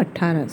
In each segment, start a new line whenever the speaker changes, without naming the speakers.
18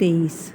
23।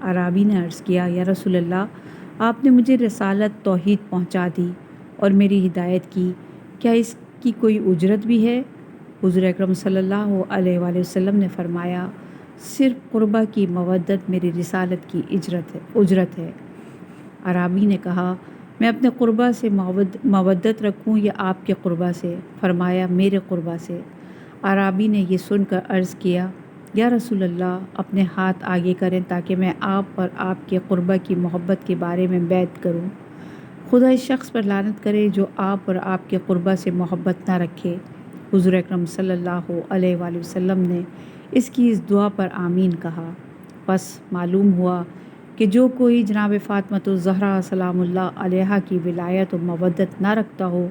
اعرابی نے عرض کیا یا رسول اللہ آپ نے مجھے رسالت توحید پہنچا دی اور میری ہدایت کی، کیا اس کی کوئی اجرت بھی ہے؟ حضور اکرم صلی اللہ علیہ وآلہ وسلم نے فرمایا صرف قربہ کی مودت میری رسالت کی اجرت ہے۔ اعرابی نے کہا میں اپنے قربہ سے مودت رکھوں یا آپ کے قربہ سے؟ فرمایا میرے قربہ سے۔ اعرابی نے یہ سن کر عرض کیا یا رسول اللہ اپنے ہاتھ آگے کریں تاکہ میں آپ اور آپ کے قربہ کی محبت کے بارے میں بیعت کروں۔ خدا اس شخص پر لعنت کرے جو آپ اور آپ کے قربہ سے محبت نہ رکھے۔ حضور اکرم صلی اللہ علیہ وآلہ وسلم نے اس دعا پر آمین کہا۔ پس معلوم ہوا کہ جو کوئی جناب فاطمۃ الزہرا سلام اللہ علیہا کی ولایت و مودت نہ رکھتا ہو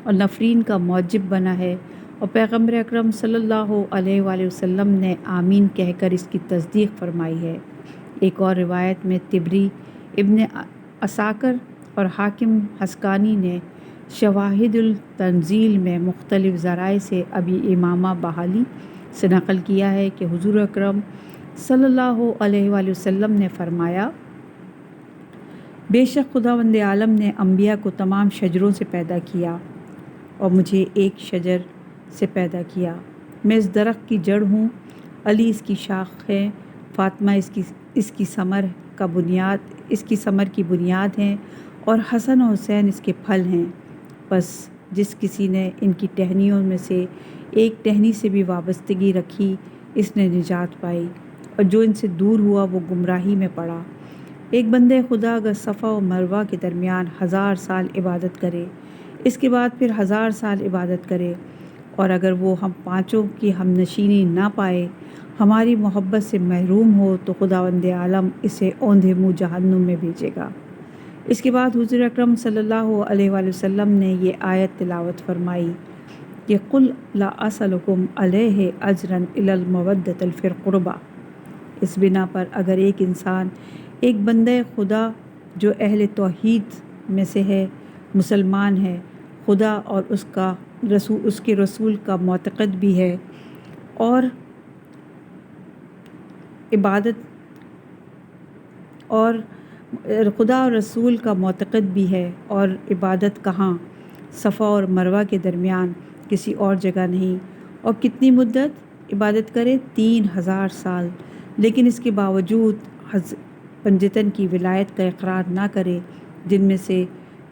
اور نفرین کا موجب بنا ہے، اور پیغمبر اکرم صلی اللہ علیہ وآلہ وسلم نے آمین کہہ کر اس کی تصدیق فرمائی ہے۔ ایک اور روایت میں طبری، ابن عساکر اور حاکم حسکانی نے شواہد التنزیل میں مختلف ذرائع سے ابی امامہ بحالی سے نقل کیا ہے کہ حضور اکرم صلی اللہ علیہ وآلہ وسلم نے فرمایا بے شک خداوند عالم نے انبیاء کو تمام شجروں سے پیدا کیا اور مجھے ایک شجر سے پیدا کیا۔ میں اس درخت کی جڑ ہوں، علی اس کی شاخ ہے، فاطمہ اس کی ثمر کی بنیاد ہیں اور حسن و حسین اس کے پھل ہیں۔ بس جس کسی نے ان کی ٹہنیوں میں سے ایک ٹہنی سے بھی وابستگی رکھی اس نے نجات پائی، اور جو ان سے دور ہوا وہ گمراہی میں پڑا۔ ایک بندے خدا اگر صفا و مروہ کے درمیان 1000 سال عبادت کرے، اس کے بعد پھر 1000 سال عبادت کرے، اور اگر وہ ہم پانچوں کی ہم نشینی نہ پائے، ہماری محبت سے محروم ہو، تو خداوند عالم اسے اوندھے منہ جہنم میں بھیجے گا۔ اس کے بعد حضور اکرم صلی اللہ علیہ وآلہ وسلم نے یہ آیت تلاوت فرمائی کہ قل لا اسألکم علیہ اجرا الا المودۃ فی القربہ۔ اس بنا پر اگر ایک انسان ایک بندہ خدا جو اہل توحید میں سے ہے، مسلمان ہے، خدا اور اس کے رسول کا معتقد بھی ہے اور خدا اور رسول کا معتقد بھی ہے اور عبادت کہاں؟ صفا اور مروہ کے درمیان، کسی اور جگہ نہیں، اور کتنی مدت عبادت کرے؟ 3000 سال، لیکن اس کے باوجود پنجتن کی ولایت کا اقرار نہ کرے جن میں سے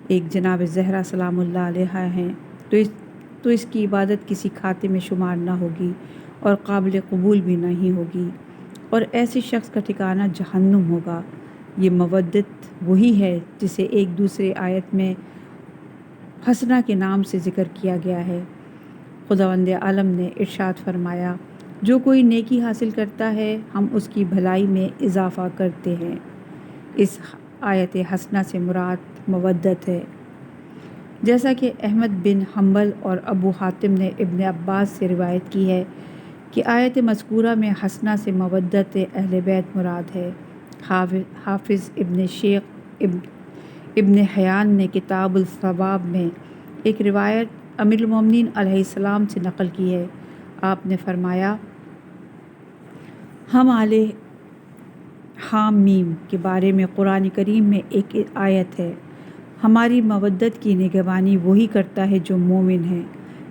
ایک جناب زہرا سلام اللہ علیہا ہیں، تو اس کی عبادت کسی کھاتے میں شمار نہ ہوگی اور قابل قبول بھی نہیں ہوگی، اور ایسے شخص کا ٹھکانہ جہنم ہوگا۔ یہ مودت وہی ہے جسے ایک دوسرے آیت میں حسنہ کے نام سے ذکر کیا گیا ہے۔ خداوند عالم نے ارشاد فرمایا جو کوئی نیکی حاصل کرتا ہے ہم اس کی بھلائی میں اضافہ کرتے ہیں۔ اس آیت حسنہ سے مراد مودت ہے، جیسا کہ احمد بن حنبل اور ابو حاتم نے ابن عباس سے روایت کی ہے کہ آیت مذکورہ میں حسنہ سے مودت اہل بیت مراد ہے۔ حافظ ابن شیخ ابن حیان نے کتاب الثواب میں ایک روایت امیر المومنین علیہ السلام سے نقل کی ہے۔ آپ نے فرمایا ہم آل حام میم کے بارے میں قرآن کریم میں ایک آیت ہے، ہماری مودت کی نگہبانی وہی کرتا ہے جو مومن ہے،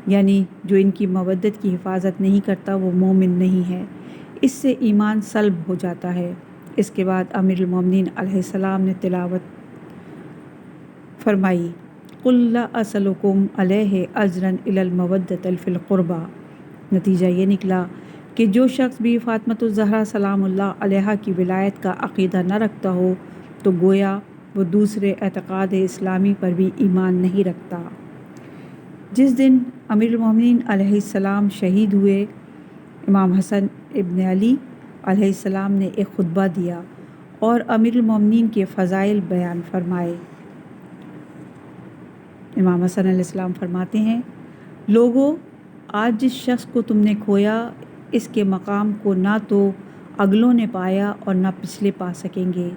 یعنی جو ان کی مودت کی حفاظت نہیں کرتا وہ مومن نہیں ہے، اس سے ایمان سلب ہو جاتا ہے۔ اس کے بعد امیر المومنین علیہ السلام نے تلاوت فرمائی قل لا اسألکم علیہ اجرا الا المودۃ فی القربہ۔ نتیجہ یہ نکلا کہ جو شخص بھی فاطمۃ الزہرا سلام اللہ علیہا کی ولایت کا عقیدہ نہ رکھتا ہو تو گویا وہ دوسرے اعتقاد اسلامی پر بھی ایمان نہیں رکھتا۔ جس دن امیر المومنین علیہ السلام شہید ہوئے، امام حسن ابن علی علیہ السلام نے ایک خطبہ دیا اور امیر المومنین کے فضائل بیان فرمائے۔ امام حسن علیہ السلام فرماتے ہیں لوگو، آج جس شخص کو تم نے کھویا اس کے مقام کو نہ تو اگلوں نے پایا اور نہ پچھلے پا سکیں گے۔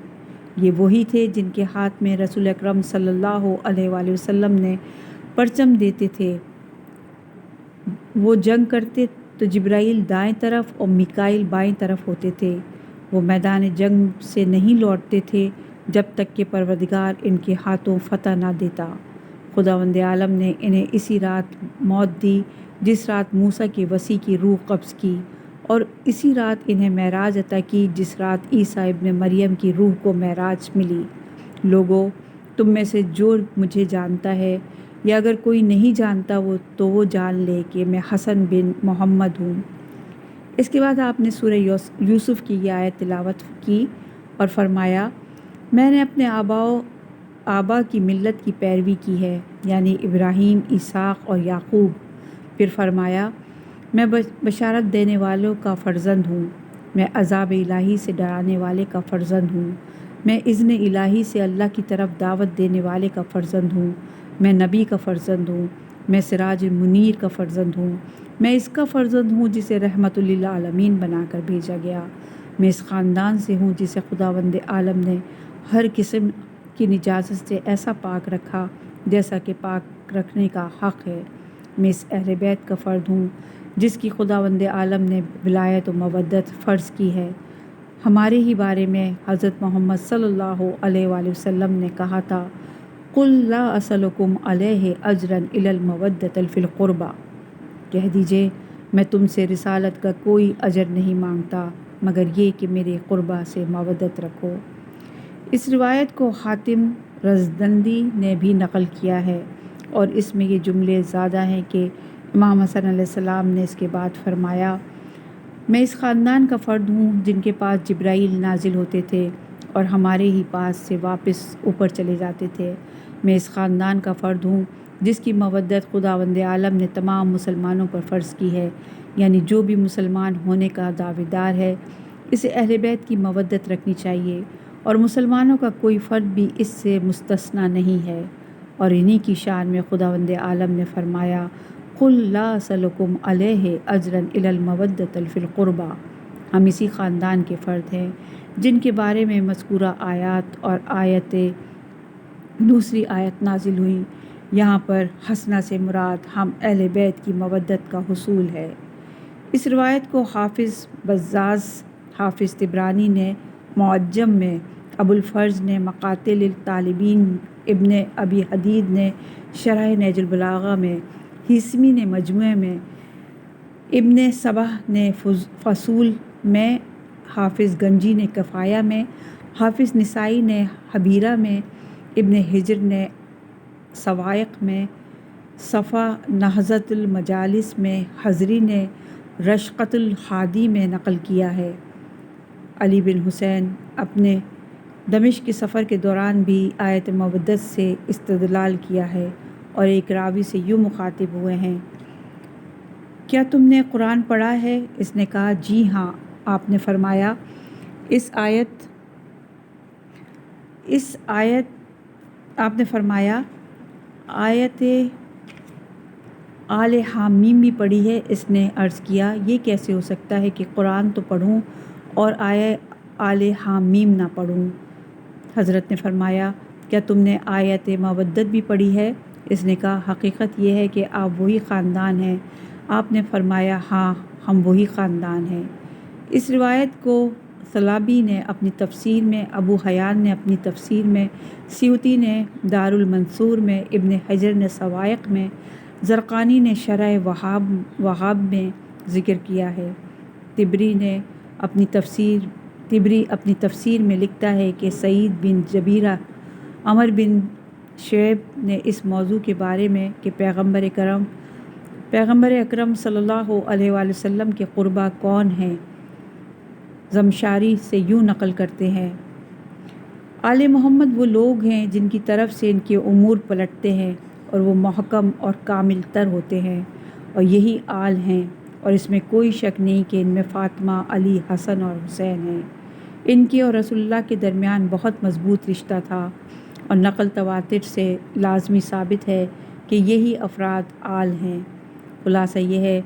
یہ وہی تھے جن کے ہاتھ میں رسول اکرم صلی اللہ علیہ وآلہ وسلم نے پرچم دیتے تھے۔ وہ جنگ کرتے تو جبرائیل دائیں طرف اور میکائیل بائیں طرف ہوتے تھے۔ وہ میدان جنگ سے نہیں لوٹتے تھے جب تک کہ پروردگار ان کے ہاتھوں فتح نہ دیتا۔ خداوند عالم نے انہیں اسی رات موت دی جس رات موسیٰ کی وصی کی روح قبض کی، اور اسی رات انہیں معراج عطا کی جس رات عیسیٰ ابن مریم کی روح کو معراج ملی۔ لوگو، تم میں سے جو مجھے جانتا ہے یا اگر کوئی نہیں جانتا تو وہ جان لے کہ میں حسن بن محمد ہوں۔ اس کے بعد آپ نے سورہ یوسف کی یہ آیت تلاوت کی اور فرمایا، میں نے اپنے آبا کی ملت کی پیروی کی ہے، یعنی ابراہیم، اسحاق اور یعقوب۔ پھر فرمایا، میں بشارت دینے والوں کا فرزند ہوں، میں عذاب الہی سے ڈرانے والے کا فرزند ہوں، میں اذن الہی سے اللہ کی طرف دعوت دینے والے کا فرزند ہوں، میں نبی کا فرزند ہوں، میں سراج منیر کا فرزند ہوں، میں اس کا فرزند ہوں جسے رحمت للعالمین بنا کر بھیجا گیا، میں اس خاندان سے ہوں جسے خداوند عالم نے ہر قسم کی نجاست سے ایسا پاک رکھا جیسا کہ پاک رکھنے کا حق ہے، میں اس اہل بیت کا فرد ہوں جس کی خداوند عالم نے ولایت و مودت فرض کی ہے۔ ہمارے ہی بارے میں حضرت محمد صلی اللہ علیہ وآلہ وسلم نے کہا تھا، قُل لا اسألکم علیہ اجرا الا المودۃ فی القربى، کہہ دیجئے میں تم سے رسالت کا کوئی اجر نہیں مانگتا مگر یہ کہ میرے قربہ سے مودت رکھو۔ اس روایت کو حاتم رزدندی نے بھی نقل کیا ہے اور اس میں یہ جملے زیادہ ہیں کہ امام حسن علیہ السلام نے اس کے بعد فرمایا، میں اس خاندان کا فرد ہوں جن کے پاس جبرائیل نازل ہوتے تھے اور ہمارے ہی پاس سے واپس اوپر چلے جاتے تھے، میں اس خاندان کا فرد ہوں جس کی مودت خداوند عالم نے تمام مسلمانوں پر فرض کی ہے، یعنی جو بھی مسلمان ہونے کا دعویدار ہے اسے اہل بیت کی مودت رکھنی چاہیے، اور مسلمانوں کا کوئی فرد بھی اس سے مستثنیٰ نہیں ہے۔ اور انہی کی شان میں خداوند عالم نے فرمایا، قُل لا اسألکم علیہ اجرا الا المودۃ فی القربى، ہم اسی خاندان کے فرد ہیں جن کے بارے میں مذکورہ آیات اور دوسری آیت نازل ہوئی۔ یہاں پر حسنہ سے مراد ہم اہل بیت کی مودت کا حصول ہے۔ اس روایت کو حافظ بزاز، حافظ طبرانی نے معجم میں، ابو الفرج نے مقاتل الطالبین، ابن ابی حدید نے شرح نہج البلاغہ میں، حیثمی نے مجموعہ میں، ابن صباح نے فصول میں، حافظ گنجی نے کفایہ میں، حافظ نسائی نے حبیرہ میں، ابن حجر نے صواعق میں، صفا نہضۃ المجالس میں، حضری نے رشقۃ الحادی میں نقل کیا ہے۔ علی بن حسین اپنے دمشق کے سفر کے دوران بھی آیت مودت سے استدلال کیا ہے اور ایک راوی سے یوں مخاطب ہوئے ہیں، کیا تم نے قرآن پڑھا ہے؟ اس نے کہا جی ہاں۔ آپ نے فرمایا، آپ نے فرمایا آیت آل حامیم بھی پڑھی ہے؟ اس نے عرض کیا، یہ کیسے ہو سکتا ہے کہ قرآن تو پڑھوں اور آل حامیم نہ پڑھوں؟ حضرت نے فرمایا، کیا تم نے آیت مودت بھی پڑھی ہے؟ اس نے کہا، حقیقت یہ ہے کہ آپ وہی خاندان ہیں۔ آپ نے فرمایا، ہاں ہم وہی خاندان ہیں۔ اس روایت کو ثعلبی نے اپنی تفسیر میں، ابو حیان نے اپنی تفسیر میں، سیوطی نے دار المنصور میں، ابن حجر نے صواعق میں، زرقانی نے شرح وہاب میں ذکر کیا ہے۔ طبری اپنی تفسیر میں لکھتا ہے کہ سعید بن جبیرہ، عمر بن شعیب نے اس موضوع کے بارے میں کہ پیغمبر اکرم صلی اللہ علیہ وآلہ وسلم کے قربا کون ہیں، زمشاری سے یوں نقل کرتے ہیں، آل محمد وہ لوگ ہیں جن کی طرف سے ان کے امور پلٹتے ہیں اور وہ محکم اور کامل تر ہوتے ہیں، اور یہی آل ہیں، اور اس میں کوئی شک نہیں کہ ان میں فاطمہ، علی، حسن اور حسین ہیں۔ ان کے اور رسول اللہ کے درمیان بہت مضبوط رشتہ تھا، اور نقل تواتر سے لازمی ثابت ہے کہ یہی افراد آل ہیں۔ خلاصہ یہ ہے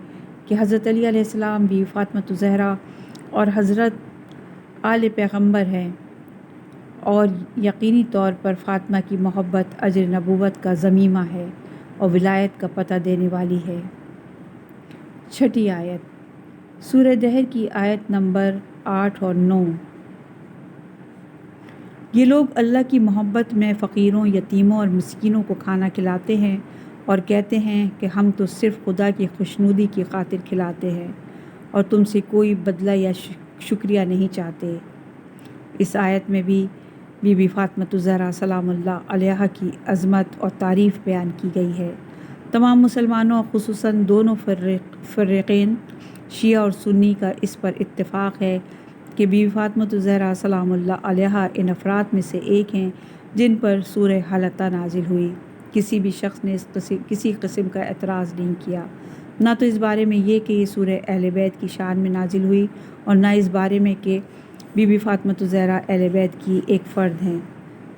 کہ حضرت علی علیہ السلام بھی فاطمۃ الزہرا اور حضرت آل پیغمبر ہیں، اور یقینی طور پر فاطمہ کی محبت اجر نبوت کا ضمیمہ ہے اور ولایت کا پتہ دینے والی ہے۔ چھٹی آیت، سورہ دہر کی آیت نمبر 8 اور 9۔ یہ لوگ اللہ کی محبت میں فقیروں، یتیموں اور مسکینوں کو کھانا کھلاتے ہیں اور کہتے ہیں کہ ہم تو صرف خدا کی خوشنودی کی خاطر کھلاتے ہیں اور تم سے کوئی بدلہ یا شکریہ نہیں چاہتے۔ اس آیت میں بھی بی بی فاطمہ الزہرا سلام اللہ علیہا کی عظمت اور تعریف بیان کی گئی ہے۔ تمام مسلمانوں خصوصاً دونوں فرقین شیعہ اور سنی کا اس پر اتفاق ہے کہ بی بی فاطمہ الزہرا سلام اللہ علیہا ان افراد میں سے ایک ہیں جن پر سورہ حلقہ نازل ہوئی۔ کسی بھی شخص نے کسی قسم کا اعتراض نہیں کیا، نہ تو اس بارے میں یہ کہ یہ سورہ اہل بیت کی شان میں نازل ہوئی اور نہ اس بارے میں کہ بی بی فاطمہ الزہرا اہل بیت کی ایک فرد ہیں۔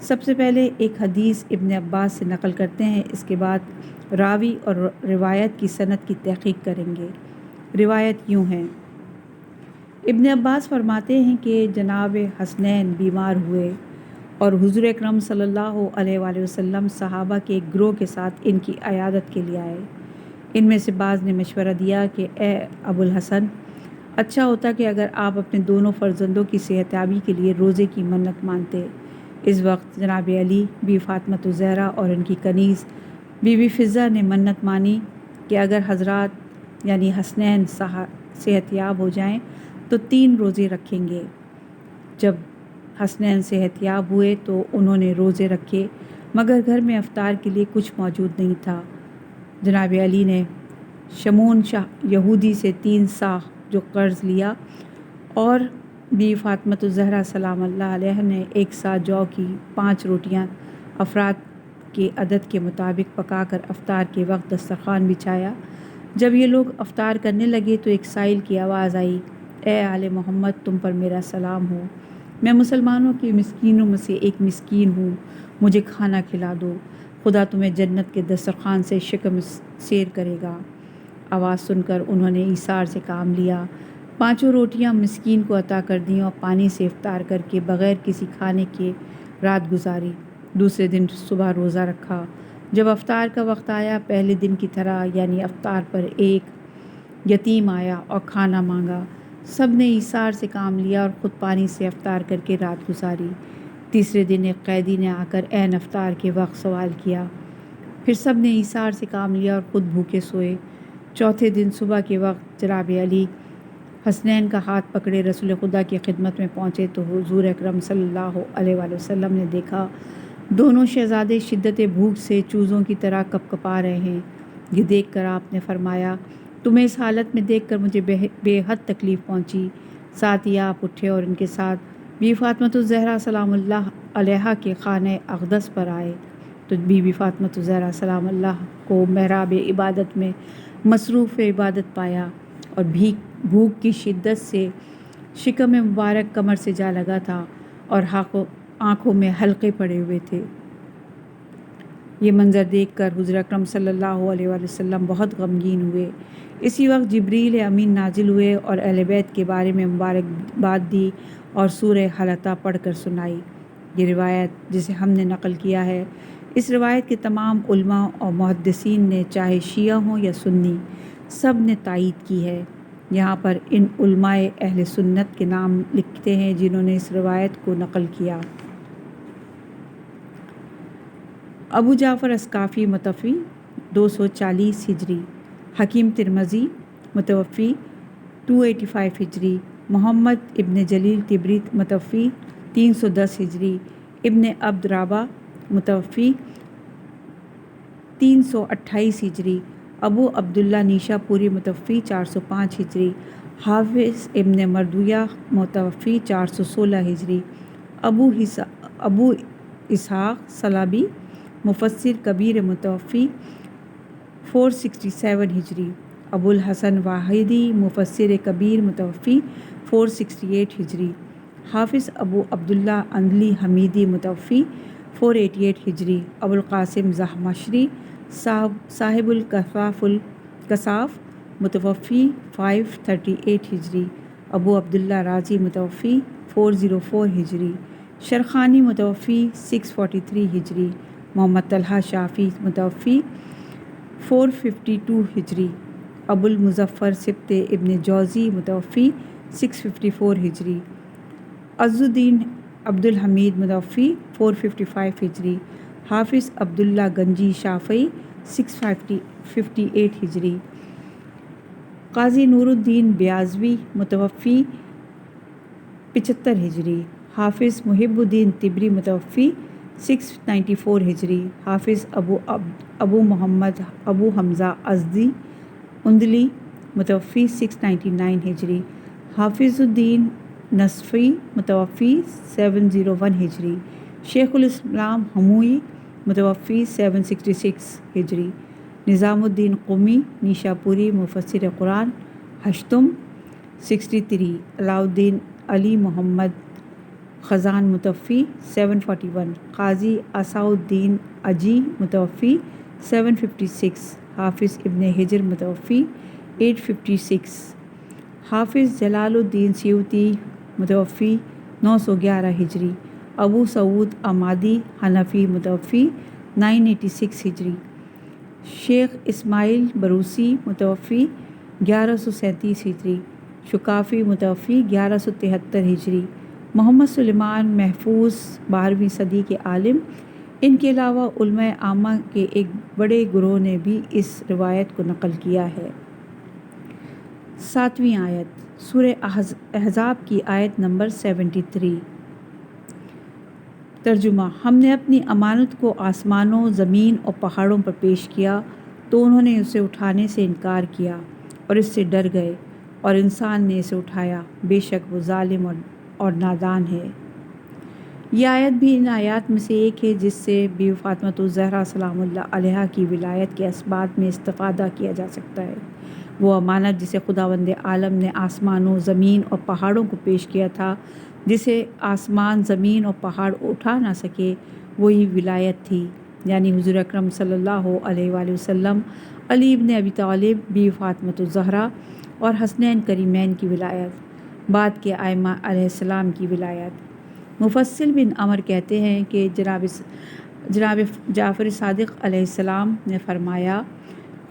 سب سے پہلے ایک حدیث ابن عباس سے نقل کرتے ہیں، اس کے بعد راوی اور روایت کی سند کی تحقیق کریں گے۔ روایت یوں ہے، ابن عباس فرماتے ہیں کہ جناب حسنین بیمار ہوئے اور حضور اکرم صلی اللہ علیہ وآلہ وسلم صحابہ کے ایک گروہ کے ساتھ ان کی عیادت کے لیے آئے۔ ان میں سے بعض نے مشورہ دیا کہ اے ابو الحسن، اچھا ہوتا کہ اگر آپ اپنے دونوں فرزندوں کی صحت یابی کے لیے روزے کی منت مانتے۔ اس وقت جناب علی، بی فاطمہ الزہرا اور ان کی کنیز بی بی فضہ نے منت مانی کہ اگر حضرات یعنی حسنین صحت یاب ہو جائیں تو 3 روزے رکھیں گے۔ جب حسنین صحت یاب ہوئے تو انہوں نے روزے رکھے، مگر گھر میں افطار کے لیے کچھ موجود نہیں تھا۔ جناب علی نے شمون یہودی سے 3 صاع جو قرض لیا اور بی فاطمہ الزہرا سلام اللہ علیہ نے 1 صاع جو کی 5 روٹیاں افراد کے عدد کے مطابق پکا کر افطار کے وقت دسترخوان بچھایا۔ جب یہ لوگ افطار کرنے لگے تو ایک سائل کی آواز آئی، اے آل محمد، تم پر میرا سلام ہو، میں مسلمانوں کے مسکینوں میں سے ایک مسکین ہوں، مجھے کھانا کھلا دو، خدا تمہیں جنت کے دسترخوان سے شکم سیر کرے گا۔ آواز سن کر انہوں نے ایثار سے کام لیا، 5 روٹیاں مسکین کو عطا کر دیں اور پانی سے افطار کر کے بغیر کسی کھانے کے رات گزاری۔ دوسرے دن صبح روزہ رکھا۔ جب افطار کا وقت آیا، پہلے دن کی طرح یعنی افطار پر ایک یتیم آیا اور کھانا مانگا۔ سب نے ایثار سے کام لیا اور خود پانی سے افطار کر کے رات گزاری۔ تیسرے دن ایک قیدی نے آ کر عین افطار کے وقت سوال کیا، پھر سب نے ایثار سے کام لیا اور خود بھوکے سوئے۔ چوتھے دن صبح کے وقت جناب علی حسنین کا ہاتھ پکڑے رسول خدا کی خدمت میں پہنچے تو حضور اکرم صلی اللہ علیہ وآلہ وسلم نے دیکھا دونوں شہزادے شدت بھوک سے چوزوں کی طرح کپکپا رہے ہیں۔ یہ دیکھ کر آپ نے فرمایا، تمہیں اس حالت میں دیکھ کر مجھے بے حد تکلیف پہنچی۔ ساتھ ہی آپ اٹھے اور ان کے ساتھ بی فاطمہ الزہرا سلام اللہ علیہا کے خانہ اقدس پر آئے تو بی بی فاطمہ الزہرا سلام اللہ کو محراب عبادت میں مصروف عبادت پایا اور بھوک کی شدت سے شکم مبارک کمر سے جا لگا تھا اور آنکھوں میں حلقے پڑے ہوئے تھے۔ یہ منظر دیکھ کر حضور اکرم صلی اللہ علیہ وآلہ وسلم بہت غمگین ہوئے۔ اسی وقت جبریل امین نازل ہوئے اور اہل بیت کے بارے میں مبارکباد دی اور سورہ حلقہ پڑھ کر سنائی۔ یہ روایت جسے ہم نے نقل کیا ہے، اس روایت کے تمام علماء اور محدثین نے چاہے شیعہ ہوں یا سنی سب نے تائید کی ہے۔ یہاں پر ان علماء اہل سنت کے نام لکھتے ہیں جنہوں نے اس روایت کو نقل کیا۔ ابو جعفر اسقافی متوفی 240 ہجری، حکیم ترمذی متوفی 285 ہجری، محمد ابن جلیل طبری متوفی 310 ہجری، ابن عبد رابہ متوفی 328 ہجری، ابو عبداللہ نیشا پوری متوفی 405 ہجری، حافظ ابن مردویہ متوفی 416 ہجری، ابو اسحاق صلابی مفسر کبیر متوفی 467 ہجری، ابو الحسن واحدی مفسر کبیر متوفی 468 ہجری، حافظ ابو عبداللہ اندلی حمیدی متوفی 488 ہجری، ابو القاسم زمخشری صاحب الکشاف متوفی 538 ہجری، ابو عبداللہ رازی متوفی 404 ہجری، شرخانی متوفی 643 ہجری، محمد طلحہ شافی متوفی 452 ہجری، ابو المظفر سبط ابن جوزی متوفی 654 ہجری، عز الدین عبدالحمید متوفی 455 ہجری، حافظ عبداللہ گنجی شافعی 658 ہجری، قاضی نور الدین بیازوی متوفی 75 ہجری، حافظ محب الدین تبری متوفی 694 ہجری، حافظ ابو محمد ابو حمزہ ازدی اندلی متوفی 699 ہجری، حافظ الدین نصفی متوفی 701 ہجری، شیخ الاسلام ہموئی متوفی 766 ہجری، نظام الدین قمی نیشاپوری مفسر قرآن ہشتم 63، علاء الدین علی محمد خزان متوفی 741، قاضی عصاء الدین اجی متوفی 756، حافظ ابن حجر متوفی 856، حافظ جلال الدین سیوطی متوفی 911 ہجری، ابو سعود عمادی حنفی متوفی 986 ہجری، شیخ اسماعیل بروسی متوفی 1137 ہجری، شکافی متوفی 1173 ہجری، محمد سلیمان محفوظ 12ویں صدی کے عالم۔ ان کے علاوہ علماء عامہ کے ایک بڑے گروہ نے بھی اس روایت کو نقل کیا ہے۔ 7ویں آیت سورہ احزاب کی آیت نمبر 73۔ ترجمہ: ہم نے اپنی امانت کو آسمانوں، زمین اور پہاڑوں پر پیش کیا تو انہوں نے اسے اٹھانے سے انکار کیا اور اس سے ڈر گئے، اور انسان نے اسے اٹھایا، بے شک وہ ظالم اور نادان ہے۔ یہ آیت بھی ان آیات میں سے ایک ہے جس سے بی بی فاطمۃ الزہرا سلام اللہ علیہا کی ولایت کے اسبات میں استفادہ کیا جا سکتا ہے۔ وہ امانت جسے خداوند عالم نے آسمانوں، زمین اور پہاڑوں کو پیش کیا تھا، جسے آسمان، زمین اور پہاڑ اٹھا نہ سکے، وہی ولایت تھی، یعنی حضور اکرم صلی اللہ علیہ وآلہ وسلم، علی ابن ابی طالب، بی بی فاطمۃ الزہرا اور حسنین کریمین کی ولایت، بعد کے ائمہ علیہ السلام کی ولایت۔ مفصل بن عمر کہتے ہیں کہ جناب جعفر صادق علیہ السلام نے فرمایا،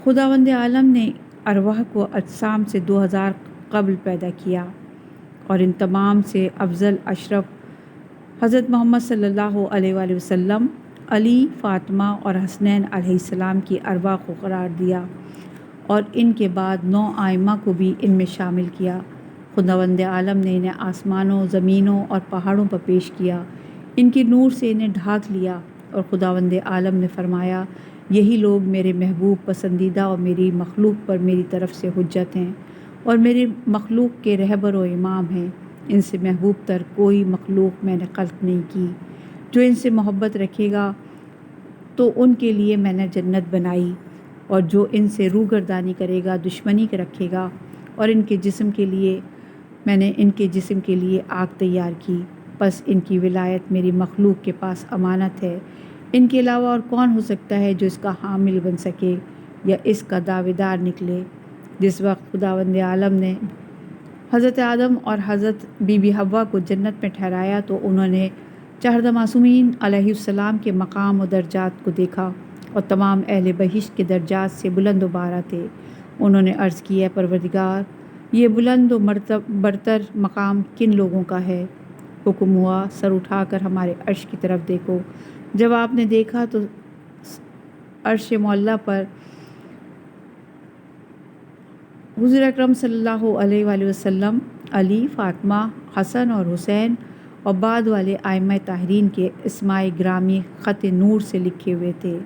خداوند عالم نے ارواح کو اجسام سے 2000 قبل پیدا کیا، اور ان تمام سے افضل اشرف حضرت محمد صلی اللہ علیہ وآلہ وسلم، علی، فاطمہ اور حسنین علیہ السلام کی ارواح کو قرار دیا، اور ان کے بعد 9 ائمہ کو بھی ان میں شامل کیا۔ خداوند عالم نے انہیں آسمانوں، زمینوں اور پہاڑوں پر پیش کیا، ان کے نور سے انہیں ڈھانک لیا، اور خداوند عالم نے فرمایا، یہی لوگ میرے محبوب، پسندیدہ اور میری مخلوق پر میری طرف سے حجت ہیں، اور میری مخلوق کے رہبر و امام ہیں۔ ان سے محبوب تر کوئی مخلوق میں نے خلق نہیں کی۔ جو ان سے محبت رکھے گا تو ان کے لیے میں نے جنت بنائی، اور جو ان سے روگردانی کرے گا، دشمنی رکھے گا، اور ان کے جسم کے لیے میں نے ان کے جسم کے لیے آگ تیار کی۔ پس ان کی ولایت میری مخلوق کے پاس امانت ہے۔ ان کے علاوہ اور کون ہو سکتا ہے جو اس کا حامل بن سکے یا اس کا دعوے دار نکلے؟ جس وقت خداوند عالم نے حضرت آدم اور حضرت بی بی حوا کو جنت میں ٹھہرایا تو انہوں نے 14 معصومین علیہ السلام کے مقام و درجات کو دیکھا، اور تمام اہل بہشت کے درجات سے بلند و بالا تھے۔ انہوں نے عرض کی، اے پروردگار، یہ بلند و برتر مقام کن لوگوں کا ہے؟ حکم ہوا، سر اٹھا کر ہمارے عرش کی طرف دیکھو۔ جب آپ نے دیکھا تو عرش معلیٰ پر حضور اکرم صلی اللہ علیہ وآلہ وسلم، علی، فاطمہ، حسن اور حسین اور بعد والے ائمہ طاہرین کے اسماء گرامی خط نور سے لکھے ہوئے تھے۔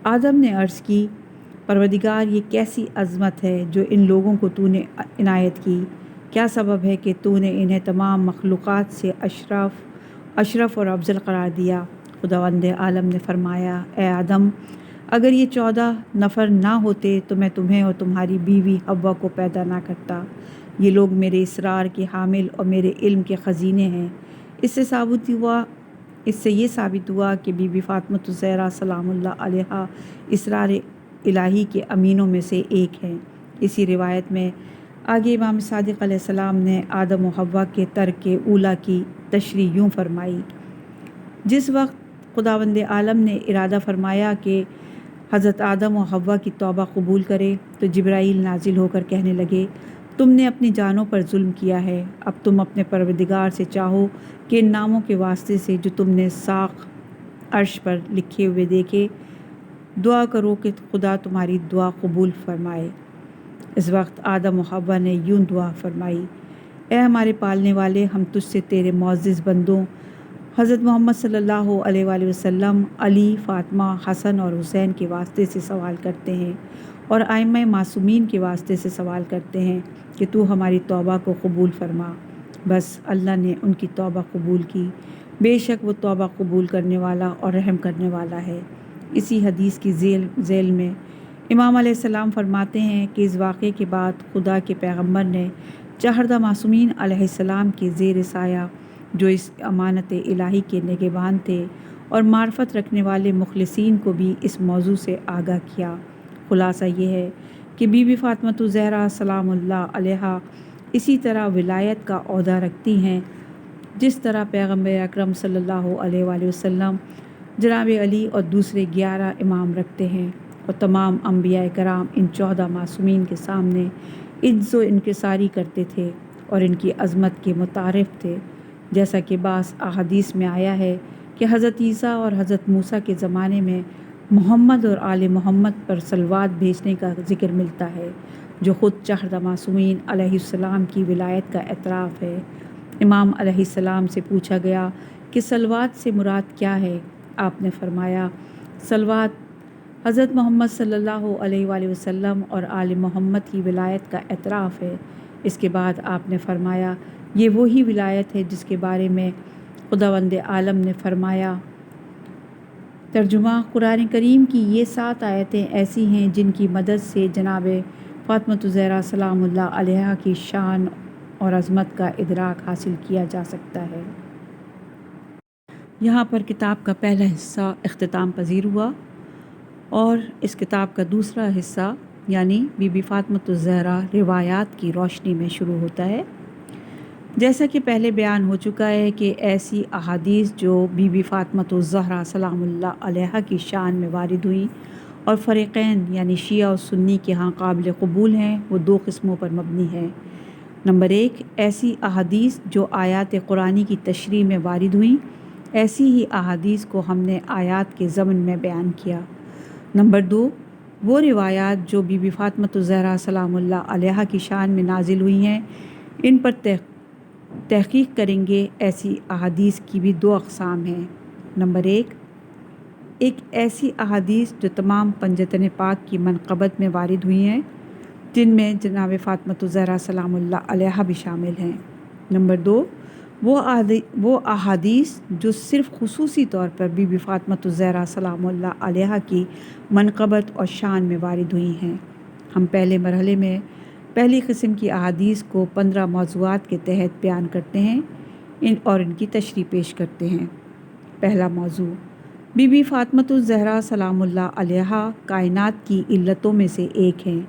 آدم نے عرض کی، پروردگار، یہ کیسی عظمت ہے جو ان لوگوں کو تو نے عنایت کی؟ کیا سبب ہے کہ تو نے انہیں تمام مخلوقات سے اشرف اور افضل قرار دیا؟ خداوند عالم نے فرمایا، اے آدم، اگر یہ 14 نفر نہ ہوتے تو میں تمہیں اور تمہاری بیوی حوا کو پیدا نہ کرتا۔ یہ لوگ میرے اسرار کے حامل اور میرے علم کے خزینے ہیں۔ اس سے یہ ثابت ہوا کہ بی بی فاطمۃ الزہرا سلام اللہ علیہا اسرار الہی کے امینوں میں سے ایک ہیں۔ اسی روایت میں آگے امام صادق علیہ السلام نے آدم و حوا کے ترک اولیٰ کی تشریح یوں فرمائی، جس وقت خداوند عالم نے ارادہ فرمایا کہ حضرت آدم و حوا کی توبہ قبول کرے تو جبرائیل نازل ہو کر کہنے لگے، تم نے اپنی جانوں پر ظلم کیا ہے، اب تم اپنے پروردگار سے چاہو کہ ان ناموں کے واسطے سے جو تم نے ساق عرش پر لکھے ہوئے دیکھے، دعا کرو کہ خدا تمہاری دعا قبول فرمائے۔ اس وقت آدم و حوا نے یوں دعا فرمائی: اے ہمارے پالنے والے، ہم تجھ سے تیرے معزز بندوں حضرت محمد صلی اللہ علیہ وآلہ وسلم، علی، فاطمہ، حسن اور حسین کے واسطے سے سوال کرتے ہیں، اور ائمہ معصومین کے واسطے سے سوال کرتے ہیں کہ تو ہماری توبہ کو قبول فرما۔ بس اللہ نے ان کی توبہ قبول کی، بے شک وہ توبہ قبول کرنے والا اور رحم کرنے والا ہے۔ اسی حدیث کی ذیل میں امام علیہ السلام فرماتے ہیں کہ اس واقعے کے بعد خدا کے پیغمبر نے چہردہ معصومین علیہ السلام کے زیر سایہ، جو اس امانت الہی کے نگہبان تھے اور معرفت رکھنے والے مخلصین کو بھی اس موضوع سے آگاہ کیا۔ خلاصہ یہ ہے کہ بی بی فاطمہ الزہرا سلام اللہ علیہا اسی طرح ولایت کا عہدہ رکھتی ہیں جس طرح پیغمبر اکرم صلی اللہ علیہ وآلہ وسلم جناب علی اور دوسرے 11 امام رکھتے ہیں، اور تمام انبیاء کرام ان 14 معصومین کے سامنے عجز و انکساری کرتے تھے اور ان کی عظمت کے متعارف تھے، جیسا کہ بعض احادیث میں آیا ہے کہ حضرت عیسیٰ اور حضرت موسیٰ کے زمانے میں محمد اور آل محمد پر صلوات بھیجنے کا ذکر ملتا ہے، جو خود چہردہ معصومین علیہ السلام کی ولایت کا اعتراف ہے۔ امام علیہ السلام سے پوچھا گیا کہ صلوات سے مراد کیا ہے؟ آپ نے فرمایا، صلوات حضرت محمد صلی اللہ علیہ وآلہ وسلم اور آل محمد کی ولایت کا اعتراف ہے۔ اس کے بعد آپ نے فرمایا، یہ وہی ولایت ہے جس کے بارے میں خداوند عالم نے فرمایا۔ ترجمہ: قرآن کریم کی یہ 7 آیتیں ایسی ہیں جن کی مدد سے جناب فاطمہ الزہرا سلام اللہ علیہا کی شان اور عظمت کا ادراک حاصل کیا جا سکتا ہے۔ یہاں پر کتاب کا پہلا حصہ اختتام پذیر ہوا، اور اس کتاب کا دوسرا حصہ یعنی بی بی فاطمہ الزہرا روایات کی روشنی میں شروع ہوتا ہے۔ جیسا کہ پہلے بیان ہو چکا ہے کہ ایسی احادیث جو بی بی فاطمہ الزہرا سلام اللہ علیہا کی شان میں وارد ہوئیں اور فریقین یعنی شیعہ اور سنی کے ہاں قابل قبول ہیں، وہ 2 قسموں پر مبنی ہے۔ نمبر 1، ایسی احادیث جو آیات قرآنی کی تشریح میں وارد ہوئیں، ایسی ہی احادیث کو ہم نے آیات کے ضمن میں بیان کیا۔ نمبر 2، وہ روایات جو بی بی فاطمہ الزہرا سلام اللہ علیہا کی شان میں نازل ہوئی ہیں، ان پر تحقیق کریں گے۔ ایسی احادیث کی بھی 2 اقسام ہیں۔ نمبر 1، ایک ایسی احادیث جو تمام پنجتن پاک کی منقبت میں وارد ہوئی ہیں، جن میں جناب فاطمہ الزہرا سلام اللہ علیہا بھی شامل ہیں۔ نمبر 2، وہ احادیث جو صرف خصوصی طور پر بی بی فاطمہ الزہرا سلام اللہ علیہا کی منقبت اور شان میں وارد ہوئی ہیں۔ ہم پہلے مرحلے میں پہلی قسم کی احادیث کو 15 موضوعات کے تحت بیان کرتے ہیں اور ان کی تشریح پیش کرتے ہیں۔ پہلا موضوع، بی بی فاطمہ الزہرا سلام اللہ علیہا کائنات کی علتوں میں سے ایک ہیں۔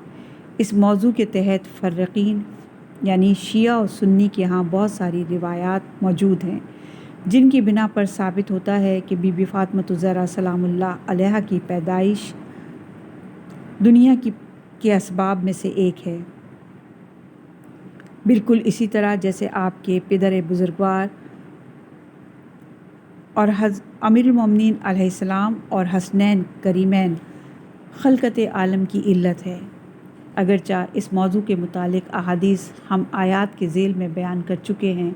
اس موضوع کے تحت فرقین یعنی شیعہ اور سنی کے ہاں بہت ساری روایات موجود ہیں جن کی بنا پر ثابت ہوتا ہے کہ بی بی فاطمہ الزہرا سلام اللہ علیہا کی پیدائش دنیا کے اسباب میں سے ایک ہے، بالکل اسی طرح جیسے آپ کے پدر بزرگوار اور امیر المومنین علیہ السلام اور حسنین کریمین خلقت عالم کی علت ہے۔ اگرچہ اس موضوع کے متعلق احادیث ہم آیات کے ذیل میں بیان کر چکے ہیں،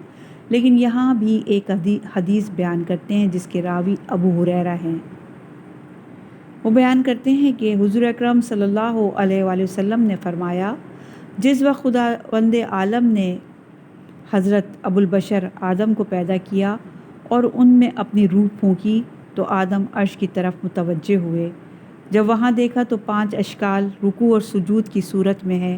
لیکن یہاں بھی ایک حدیث بیان کرتے ہیں جس کے راوی ابو ہریرہ ہیں۔ وہ بیان کرتے ہیں کہ حضور اکرم صلی اللہ علیہ وآلہ وسلم نے فرمایا، جس وقت خداوند عالم نے حضرت ابو البشر آدم کو پیدا کیا اور ان میں اپنی روح پھونکی تو آدم عرش کی طرف متوجہ ہوئے۔ جب وہاں دیکھا تو 5 اشکال رکوع اور سجود کی صورت میں ہے،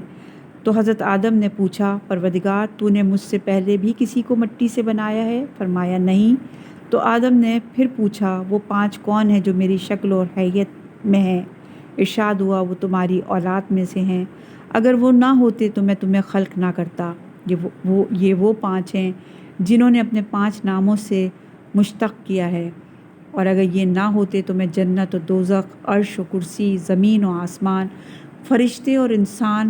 تو حضرت آدم نے پوچھا، پروردگار تو نے مجھ سے پہلے بھی کسی کو مٹی سے بنایا ہے؟ فرمایا نہیں۔ تو آدم نے پھر پوچھا، وہ 5 کون ہیں جو میری شکل اور حیت میں ہیں؟ ارشاد ہوا، وہ تمہاری اولاد میں سے ہیں، اگر وہ نہ ہوتے تو میں تمہیں خلق نہ کرتا۔ یہ وہ 5 ہیں جنہوں نے اپنے 5 ناموں سے مشتق کیا ہے، اور اگر یہ نہ ہوتے تو میں جنت و دوزخ، عرش و کرسی، زمین و آسمان، فرشتے اور انسان،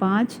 5,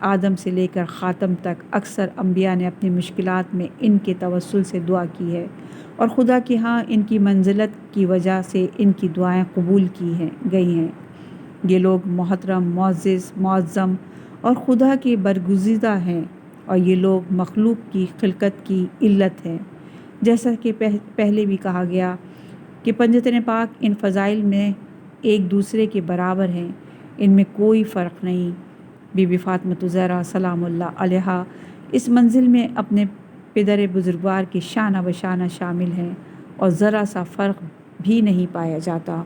آدم سے لے کر خاتم تک اکثر انبیاء نے اپنی مشکلات میں ان کے توسل سے دعا کی ہے، اور خدا کے ہاں ان کی منزلت کی وجہ سے ان کی دعائیں قبول کی گئی ہیں۔ یہ لوگ محترم، معزز، معظم اور خدا کے برگزیدہ ہیں، اور یہ لوگ مخلوق کی خلقت کی علت ہیں۔ جیسا کہ پہلے بھی کہا گیا کہ پنجتن پاک ان فضائل میں ایک دوسرے کے برابر ہیں، ان میں کوئی فرق نہیں۔ بی بی فاطمۃ الزہرا سلام اللہ علیہا اس منزل میں اپنے پدر بزرگوار کے شانہ بشانہ شامل ہیں، اور ذرا سا فرق بھی نہیں پایا جاتا۔